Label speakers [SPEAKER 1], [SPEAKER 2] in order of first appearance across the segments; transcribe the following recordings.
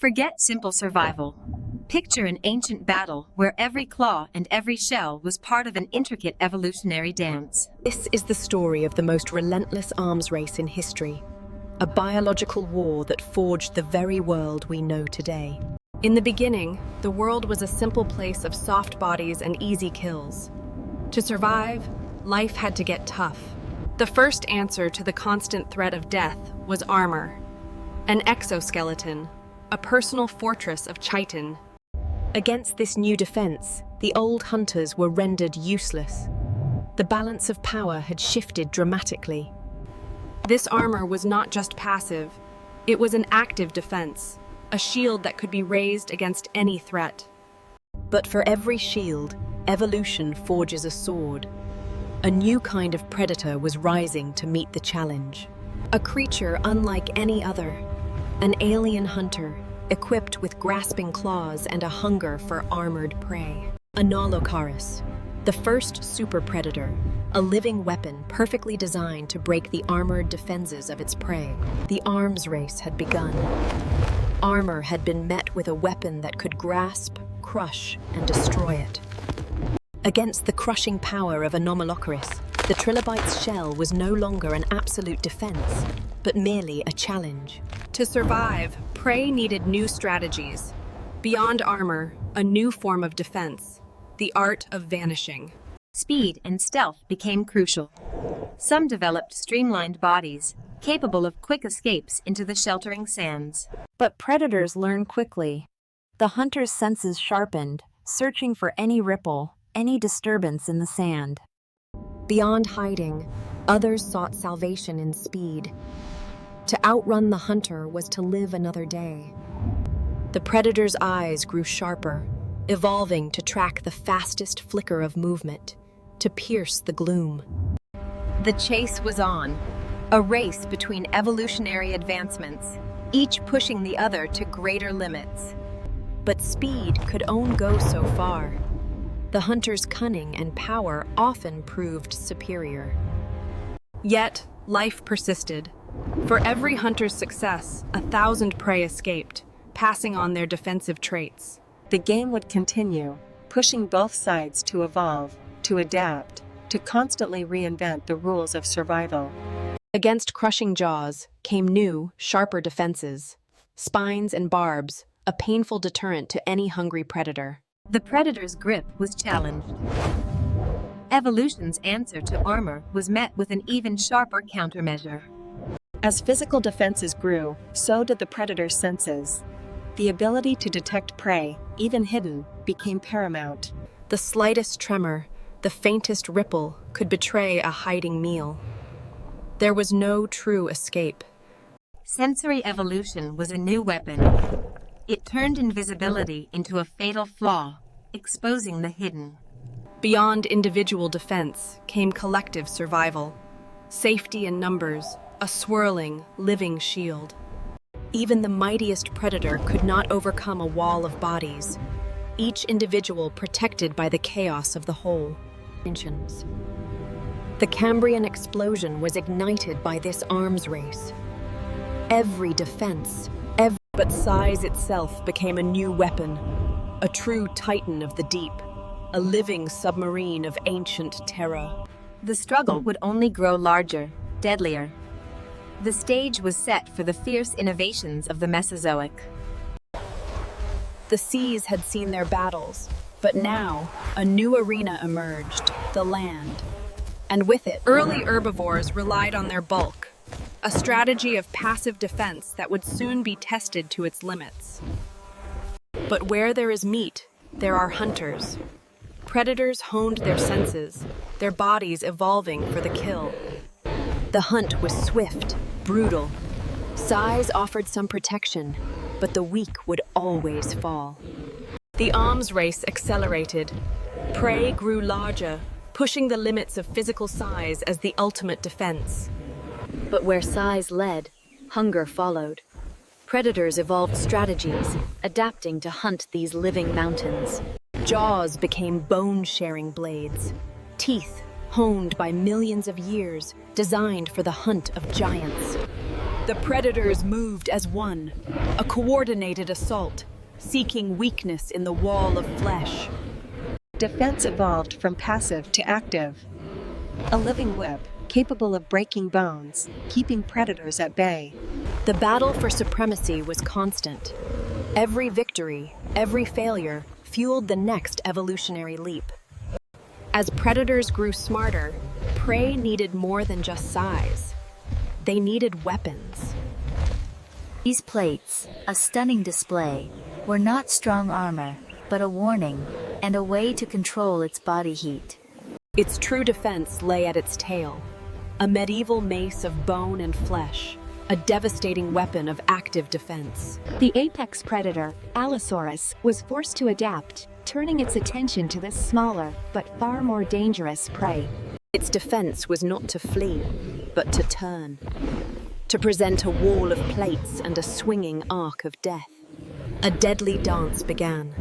[SPEAKER 1] Forget simple survival. Picture an ancient battle where every claw and every shell was part of an intricate evolutionary dance.
[SPEAKER 2] This is the story of the most relentless arms race in history, a biological war that forged the very world we know today. In the beginning, the world was a simple place of soft bodies and easy kills. To survive, life had to get tough. The first answer to the constant threat of death was armor, an exoskeleton, a personal fortress of chitin. Against this new defense, the old hunters were rendered useless. The balance of power had shifted dramatically. This armor was not just passive, it was an active defense, a shield that could be raised against any threat. But for every shield, evolution forges a sword. A new kind of predator was rising to meet the challenge. A creature unlike any other, an alien hunter, equipped with grasping claws and a hunger for armored prey. Anolocaris, the first super predator, a living weapon perfectly designed to break the armored defenses of its prey. The arms race had begun. Armor had been met with a weapon that could grasp, crush, and destroy it. Against the crushing power of Anomalocaris, the trilobite's shell was no longer an absolute defense, but merely a challenge. To survive, prey needed new strategies. Beyond armor, a new form of defense, the art of vanishing.
[SPEAKER 1] Speed and stealth became crucial. Some developed streamlined bodies, capable of quick escapes into the sheltering sands.
[SPEAKER 3] But predators learn quickly. The hunter's senses sharpened, searching for any ripple, any disturbance in the sand.
[SPEAKER 2] Beyond hiding, others sought salvation in speed. To outrun the hunter was to live another day. The predator's eyes grew sharper, evolving to track the fastest flicker of movement, to pierce the gloom. The chase was on, a race between evolutionary advancements, each pushing the other to greater limits. But speed could only go so far. The hunter's cunning and power often proved superior.
[SPEAKER 4] Yet, life persisted. For every hunter's success, 1,000 prey escaped, passing on their defensive traits.
[SPEAKER 5] The game would continue, pushing both sides to evolve, to adapt, to constantly reinvent the rules of survival.
[SPEAKER 2] Against crushing jaws came new, sharper defenses. Spines and barbs, a painful deterrent to any hungry predator.
[SPEAKER 1] The predator's grip was challenged. Evolution's answer to armor was met with an even sharper countermeasure.
[SPEAKER 5] As physical defenses grew, so did the predator's senses. The ability to detect prey, even hidden, became paramount.
[SPEAKER 2] The slightest tremor, the faintest ripple, could betray a hiding meal. There was no true escape.
[SPEAKER 1] Sensory evolution was a new weapon. It turned invisibility into a fatal flaw, exposing the hidden.
[SPEAKER 4] Beyond individual defense came collective survival. Safety in numbers, a swirling, living shield.
[SPEAKER 2] Even the mightiest predator could not overcome a wall of bodies, each individual protected by the chaos of the whole. The Cambrian explosion was ignited by this arms race. Every defense, but size itself became a new weapon, a true titan of the deep, a living submarine of ancient terror.
[SPEAKER 1] The struggle would only grow larger, deadlier. The stage was set for the fierce innovations of the Mesozoic.
[SPEAKER 2] The seas had seen their battles, but now a new arena emerged, the land. And with it,
[SPEAKER 4] Early herbivores relied on their bulk, a strategy of passive defense that would soon be tested to its limits. But where there is meat, there are hunters. Predators honed their senses, their bodies evolving for the kill.
[SPEAKER 2] the hunt was swift, brutal. Size offered some protection, but the weak would always fall.
[SPEAKER 4] The arms race accelerated. Prey grew larger, pushing the limits of physical size as the ultimate defense.
[SPEAKER 3] But where size led, hunger followed. Predators evolved strategies, adapting to hunt these living mountains.
[SPEAKER 2] Jaws became bone-sharing blades. Teeth, honed by millions of years, designed for the hunt of giants.
[SPEAKER 4] The predators moved as one, a coordinated assault, seeking weakness in the wall of flesh.
[SPEAKER 5] Defense evolved from passive to active. A living whip, capable of breaking bones, keeping predators at bay.
[SPEAKER 2] The battle for supremacy was constant. Every victory, every failure, fueled the next evolutionary leap. As predators grew smarter, prey needed more than just size. They needed weapons.
[SPEAKER 3] These plates, a stunning display, were not strong armor, but a warning and a way to control its body heat.
[SPEAKER 2] Its true defense lay at its tail, a medieval mace of bone and flesh, a devastating weapon of active defense.
[SPEAKER 1] The apex predator, Allosaurus, was forced to adapt, turning its attention to this smaller but far more dangerous prey.
[SPEAKER 2] Its defense was not to flee, but to turn, to present a wall of plates and a swinging arc of death. A deadly dance began.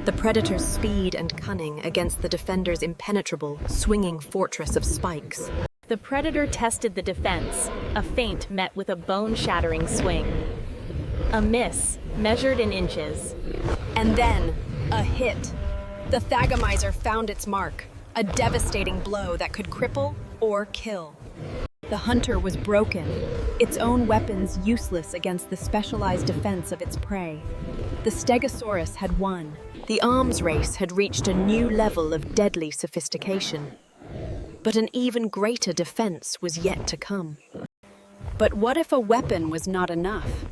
[SPEAKER 2] The predator's speed and cunning against the defender's impenetrable, swinging fortress of spikes.
[SPEAKER 6] The predator tested the defense, a feint met with a bone-shattering swing. A miss, measured in inches.
[SPEAKER 4] And then, a hit. The Thagomizer found its mark, a devastating blow that could cripple or kill. The hunter was broken, its own weapons useless against the specialized defense of its prey. The Stegosaurus had won. The arms race had reached a new level of deadly sophistication. But an even greater defense was yet to come. But what if a weapon was not enough?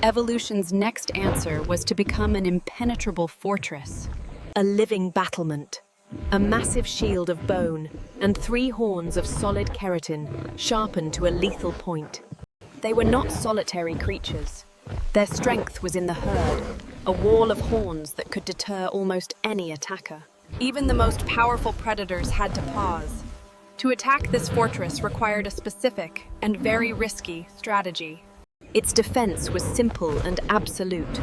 [SPEAKER 4] Evolution's next answer was to become an impenetrable fortress, a living battlement, a massive shield of bone, and 3 horns of solid keratin, sharpened to a lethal point. They were not solitary creatures. Their strength was in the herd, a wall of horns that could deter almost any attacker. Even the most powerful predators had to pause. To attack this fortress required a specific and very risky strategy. Its defense was simple and absolute.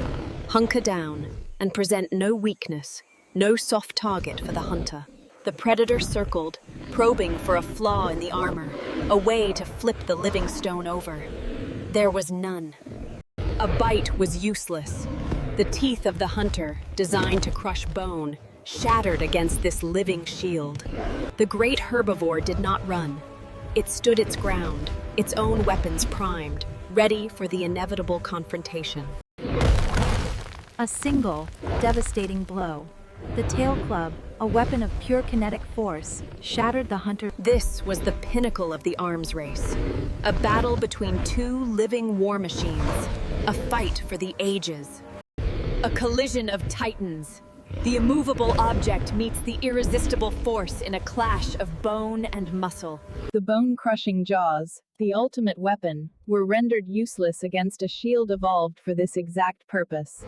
[SPEAKER 4] Hunker down and present no weakness, no soft target for the hunter. The predator circled, probing for a flaw in the armor, a way to flip the living stone over. There was none. A bite was useless. The teeth of the hunter, designed to crush bone, shattered against this living shield. The great herbivore did not run. It stood its ground, its own weapons primed, ready for the inevitable confrontation.
[SPEAKER 1] A single, devastating blow. The tail club, a weapon of pure kinetic force, shattered the hunter.
[SPEAKER 2] This was the pinnacle of the arms race. A battle between 2 living war machines. A fight for the ages. A collision of titans. The immovable object meets the irresistible force in a clash of bone and muscle.
[SPEAKER 4] The bone-crushing jaws, the ultimate weapon, were rendered useless against a shield evolved for this exact purpose.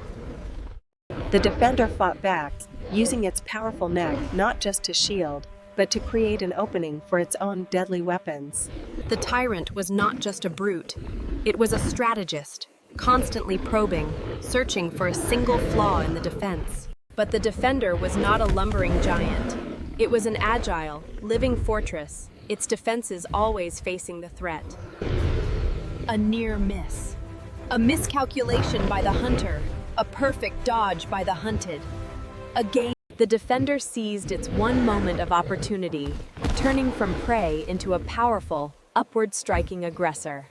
[SPEAKER 5] The defender fought back, using its powerful neck not just to shield, but to create an opening for its own deadly weapons.
[SPEAKER 2] The tyrant was not just a brute. It was a strategist, constantly probing, searching for a single flaw in the defense. But the defender was not a lumbering giant. It was an agile, living fortress, its defenses always facing the threat. A near miss. A miscalculation by the hunter, a perfect dodge by the hunted. A game. The defender seized its one moment of opportunity, turning from prey into a powerful, upward-striking aggressor.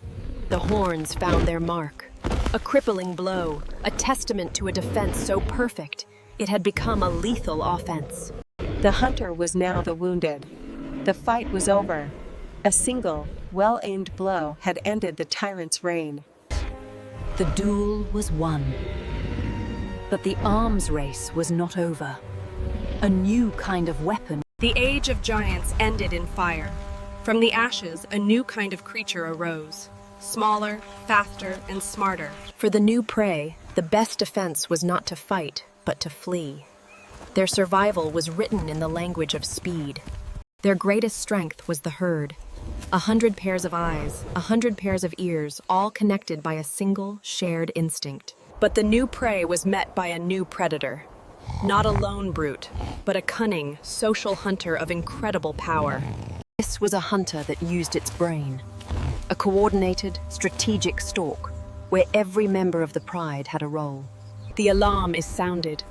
[SPEAKER 2] The horns found their mark. A crippling blow, a testament to a defense so perfect, it had become a lethal offense.
[SPEAKER 5] The hunter was now the wounded. The fight was over. A single, well-aimed blow had ended the tyrant's reign.
[SPEAKER 3] The duel was won. But the arms race was not over. A new kind of weapon.
[SPEAKER 4] The age of giants ended in fire. From the ashes, a new kind of creature arose. Smaller, faster, and smarter.
[SPEAKER 2] For the new prey, the best defense was not to fight, but to flee. Their survival was written in the language of speed. Their greatest strength was the herd. 100 pairs of eyes, 100 pairs of ears, all connected by a single, shared instinct. But the new prey was met by a new predator. Not a lone brute, but a cunning, social hunter of incredible power. This was a hunter that used its brain. a coordinated, strategic stalk where every member of the pride had a role. The alarm is sounded,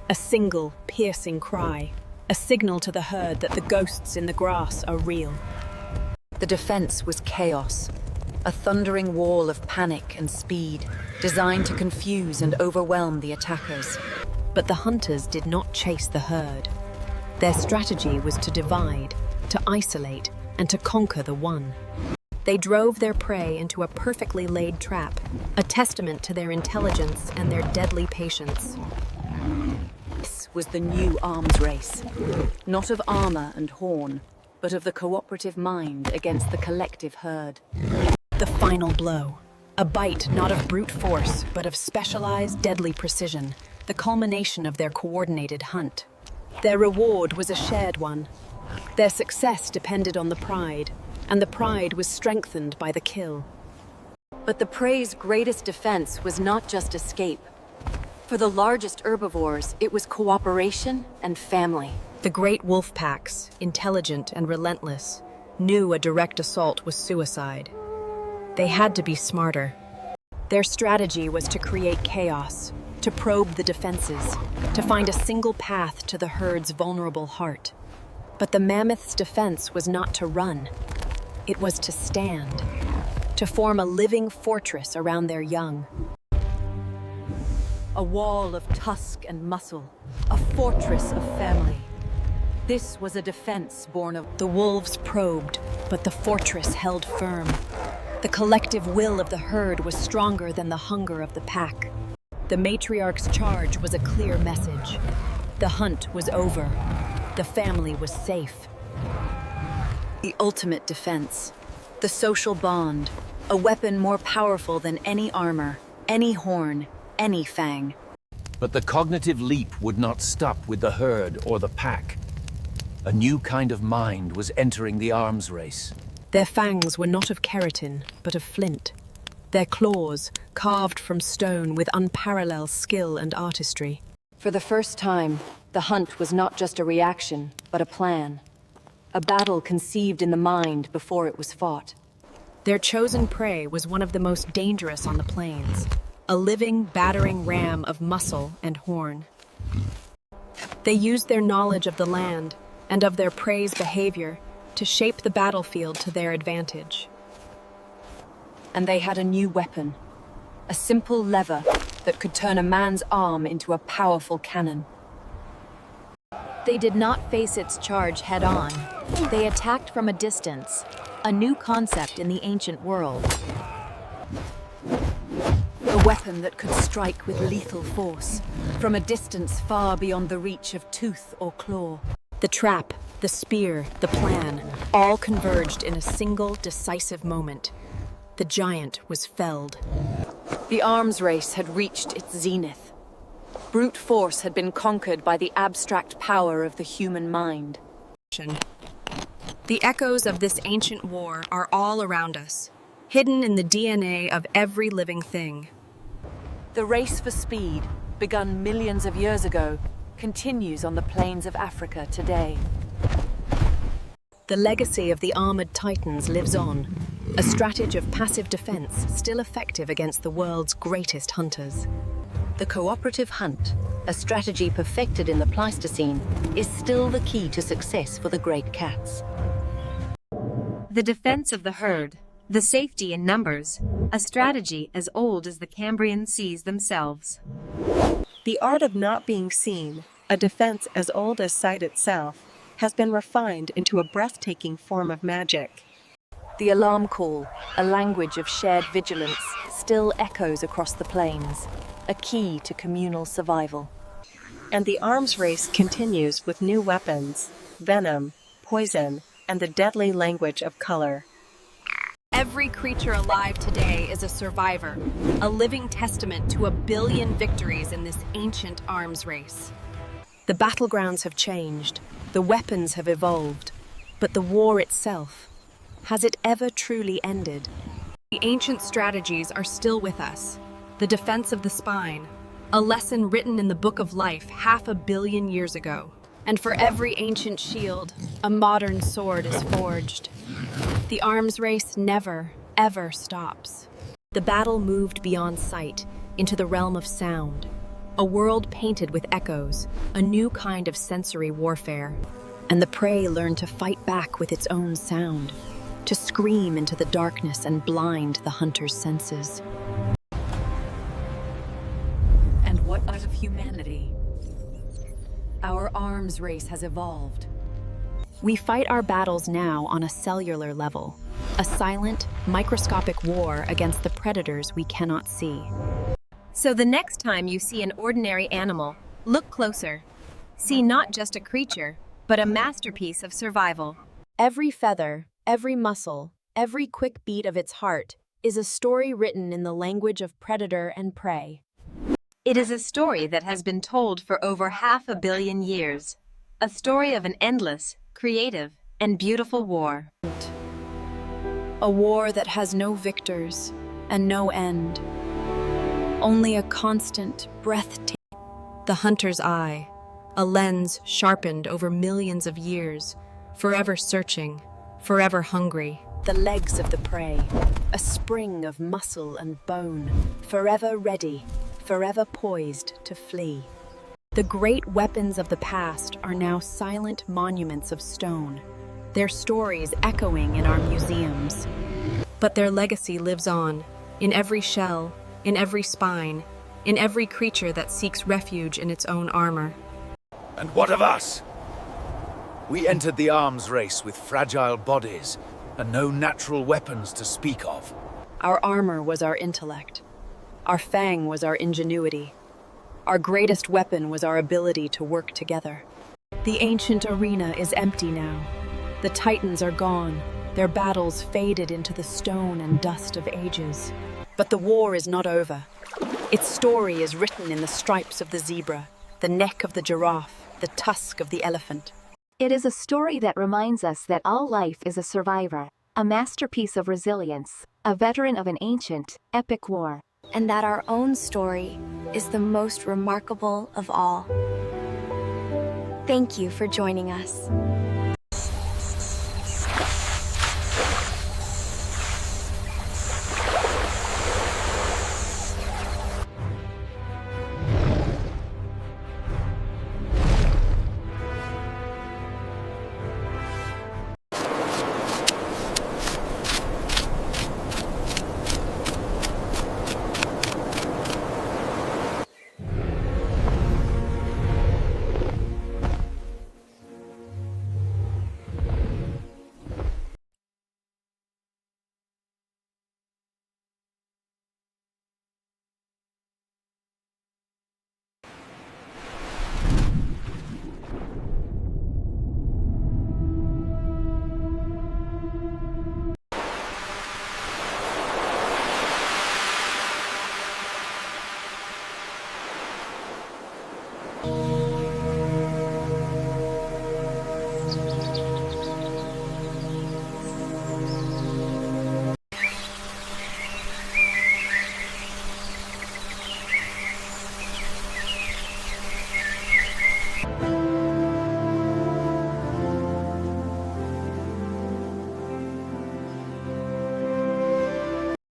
[SPEAKER 2] a single, piercing cry, a signal to the herd that the ghosts in the grass are real. The defense was chaos, a thundering wall of panic and speed, designed to confuse and overwhelm the attackers. But the hunters did not chase the herd. Their strategy was to divide, to isolate, and to conquer the one. They drove their prey into a perfectly laid trap, a testament to their intelligence and their deadly patience. This was the new arms race, not of armor and horn, but of the cooperative mind against the collective herd. The final blow, a bite not of brute force, but of specialized, deadly precision, the culmination of their coordinated hunt. Their reward was a shared one. Their success depended on the pride, and the pride was strengthened by the kill. But the prey's greatest defense was not just escape. For the largest herbivores, it was cooperation and family. The great wolf packs, intelligent and relentless, knew a direct assault was suicide. They had to be smarter. Their strategy was to create chaos, to probe the defenses, to find a single path to the herd's vulnerable heart. But the mammoth's defense was not to run. It was to stand, to form a living fortress around their young. A wall of tusk and muscle, a fortress of family. This was a defense born of... The wolves probed, but the fortress held firm. The collective will of the herd was stronger than the hunger of the pack. The matriarch's charge was a clear message. The hunt was over. The family was safe. The ultimate defense, the social bond, a weapon more powerful than any armor, any horn, any fang.
[SPEAKER 7] But the cognitive leap would not stop with the herd or the pack. A new kind of mind was entering the arms race.
[SPEAKER 2] Their fangs were not of keratin, but of flint. Their claws, carved from stone with unparalleled skill and artistry. For the first time, the hunt was not just a reaction, but a plan. A battle conceived in the mind before it was fought. Their chosen prey was one of the most dangerous on the plains, a living, battering ram of muscle and horn. They used their knowledge of the land and of their prey's behavior to shape the battlefield to their advantage. And they had a new weapon, a simple lever that could turn a man's arm into a powerful cannon.
[SPEAKER 3] They did not face its charge head-on. They attacked from a distance, a new concept in the ancient world.
[SPEAKER 2] A weapon that could strike with lethal force, from a distance far beyond the reach of tooth or claw. The trap, the spear, the plan, all converged in a single, decisive moment. The giant was felled. The arms race had reached its zenith. Brute force had been conquered by the abstract power of the human mind.
[SPEAKER 4] The echoes of this ancient war are all around us, hidden in the DNA of every living thing.
[SPEAKER 2] The race for speed, begun millions of years ago, continues on the plains of Africa today. The legacy of the armored titans lives on, a strategy of passive defense still effective against the world's greatest hunters.
[SPEAKER 8] The cooperative hunt, a strategy perfected in the Pleistocene, is still the key to success for the great cats.
[SPEAKER 1] The defense of the herd, the safety in numbers, a strategy as old as the Cambrian seas themselves.
[SPEAKER 5] The art of not being seen, a defense as old as sight itself, has been refined into a breathtaking form of magic.
[SPEAKER 2] The alarm call, a language of shared vigilance, still echoes across the plains, a key to communal survival.
[SPEAKER 5] And the arms race continues with new weapons, venom, poison, and the deadly language of color.
[SPEAKER 4] Every creature alive today is a survivor, a living testament to 1 billion victories in this ancient arms race.
[SPEAKER 2] The battlegrounds have changed, the weapons have evolved, but the war itself, has it ever truly ended?
[SPEAKER 4] The ancient strategies are still with us. The defense of the spine, a lesson written in the Book of Life 500 million years ago. And for every ancient shield, a modern sword is forged. The arms race never, ever stops.
[SPEAKER 2] The battle moved beyond sight, into the realm of sound. A world painted with echoes, a new kind of sensory warfare. And the prey learned to fight back with its own sound, to scream into the darkness and blind the hunter's senses. And what out of humanity? Our arms race has evolved. We fight our battles now on a cellular level, a silent, microscopic war against the predators we cannot see.
[SPEAKER 1] So the next time you see an ordinary animal, look closer. See not just a creature, but a masterpiece of survival.
[SPEAKER 2] Every feather, every muscle, every quick beat of its heart is a story written in the language of predator and prey.
[SPEAKER 1] It is a story that has been told for over 500 million years. A story of an endless, creative, and beautiful war.
[SPEAKER 2] A war that has no victors and no end. Only a constant, breathtaking.
[SPEAKER 4] The hunter's eye, a lens sharpened over millions of years, forever searching, forever hungry.
[SPEAKER 2] The legs of the prey, a spring of muscle and bone, forever ready, forever poised to flee. The great weapons of the past are now silent monuments of stone, their stories echoing in our museums.
[SPEAKER 4] But their legacy lives on, in every shell, in every spine, in every creature that seeks refuge in its own armor.
[SPEAKER 7] And what of us? We entered the arms race with fragile bodies and no natural weapons to speak of.
[SPEAKER 2] Our armor was our intellect. Our fang was our ingenuity. Our greatest weapon was our ability to work together. The ancient arena is empty now. The titans are gone, their battles faded into the stone and dust of ages. But the war is not over. Its story is written in the stripes of the zebra, the neck of the giraffe, the tusk of the elephant.
[SPEAKER 9] It is a story that reminds us that all life is a survivor, a masterpiece of resilience, a veteran of an ancient, epic war.
[SPEAKER 10] And that our own story is the most remarkable of all. Thank you for joining us.